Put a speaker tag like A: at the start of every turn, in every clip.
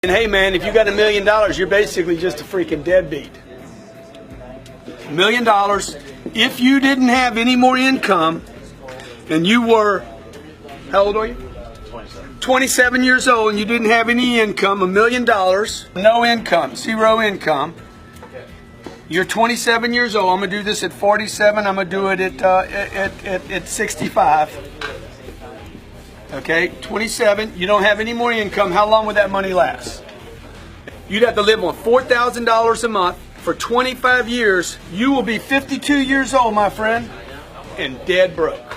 A: And hey man, if you got $1 million, you're basically just a freaking deadbeat. $1 million. If you didn't have any more income, and you were, how old are you? 27 years old, and you didn't have any income, $1 million, no income, zero income. You're 27 years old. I'm gonna do this at 47. I'm gonna do it at 65. Okay, 27. You don't have any more income. How long would that money last? You'd have to live on $4,000 a month for 25 years. You will be 52 years old, my friend, and dead broke.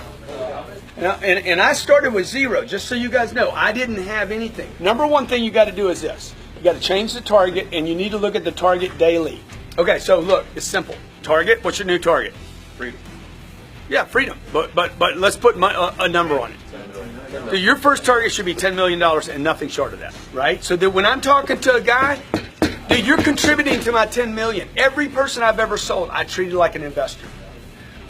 A: Now, and I started with zero, just so you guys know. I didn't have anything. Number one thing you got to do is this. You got to change the target, and you need to look at the target daily. Okay, so look, it's simple. Target, what's your new target?
B: Freedom.
A: Yeah, freedom. But let's put a number on it. So your first target should be $10 million and nothing short of that, right? So that when I'm talking to a guy, dude, you're contributing to my $10 million. Every person I've ever sold, I treated like an investor.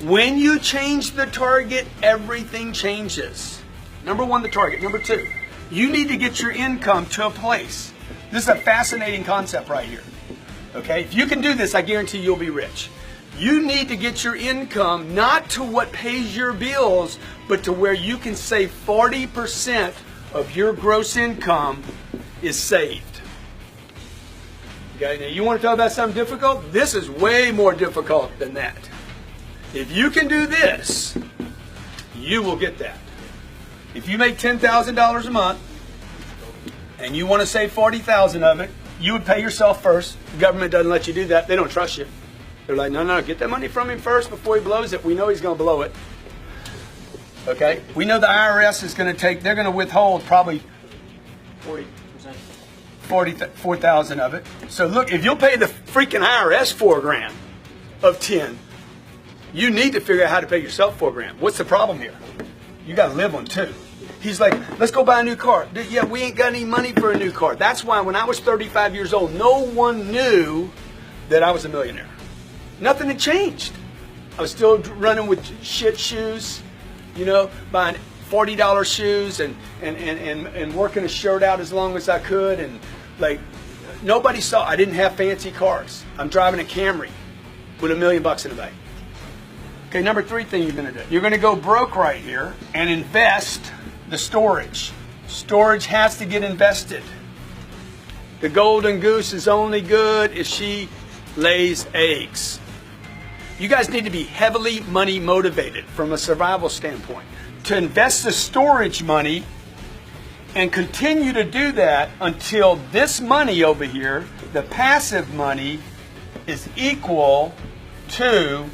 A: When you change the target, everything changes. Number one, the target. Number two, you need to get your income to a place. This is a fascinating concept right here. Okay, if you can do this, I guarantee you'll be rich. You need to get your income not to what pays your bills, but to where you can save 40% of your gross income is saved. Okay, now you want to talk about something difficult? This is way more difficult than that. If you can do this, you will get that. If you make $10,000 a month and you want to save $40,000 of it, you would pay yourself first. The government doesn't let you do that. They don't trust you. They're like, no, get that money from him first before he blows it. We know he's going to blow it. Okay? We know the IRS is going to they're going to withhold probably 4,000 of it. So look, if you'll pay the freaking IRS $4,000 of 10, you need to figure out how to pay yourself $4,000. What's the problem here? You got to live on 2. He's like, let's go buy a new car. Yeah, we ain't got any money for a new car. That's why when I was 35 years old, no one knew that I was a millionaire. Nothing had changed. I was still running with shit shoes, you know, buying $40 shoes and working a shirt out as long as I could. And like, nobody saw, I didn't have fancy cars. I'm driving a Camry with $1 million in the bank. Okay, number 3 thing you're going to do. You're going to go broke right here and invest the storage. Storage has to get invested. The golden goose is only good if she lays eggs. You guys need to be heavily money motivated from a survival standpoint to invest the storage money and continue to do that until this money over here, the passive money, is equal to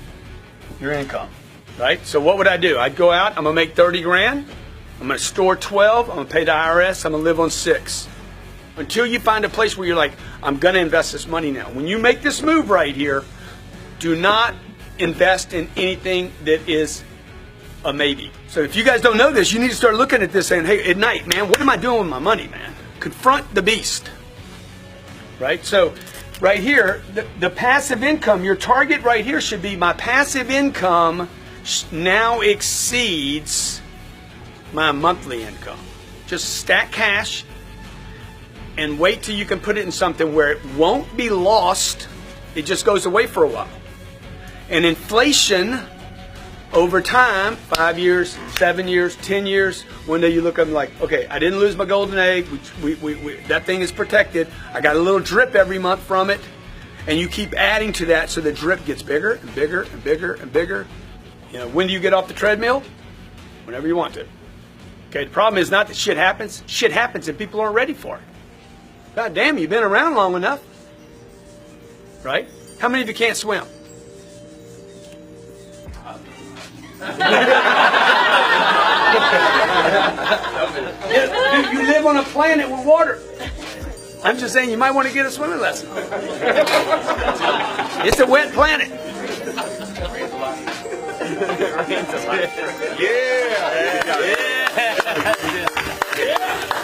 A: your income, right? So what would I do? I'd go out, I'm gonna make 30 grand, I'm gonna store 12, I'm gonna pay the IRS, I'm gonna live on 6. Until you find a place where you're like, I'm gonna invest this money now. When you make this move right here, do not invest in anything that is a maybe. So if you guys don't know this, you need to start looking at this saying, hey, at night, man, what am I doing with my money, man? Confront the beast, right? So right here, the passive income, your target right here should be my passive income now exceeds my monthly income. Just stack cash and wait till you can put it in something where it won't be lost. It just goes away for a while. And inflation over time, 5 years, 7 years, 10 years, one day you look up and like, okay, I didn't lose my golden egg. That thing is protected. I got a little drip every month from it. And you keep adding to that so the drip gets bigger and bigger and bigger and bigger. You know, when do you get off the treadmill? Whenever you want to. Okay, the problem is not that shit happens. Shit happens and people aren't ready for it. God damn, you've been around long enough. Right? How many of you can't swim? You live on a planet with water. I'm just saying you might want to get a swimming lesson. It's a wet planet. Yeah.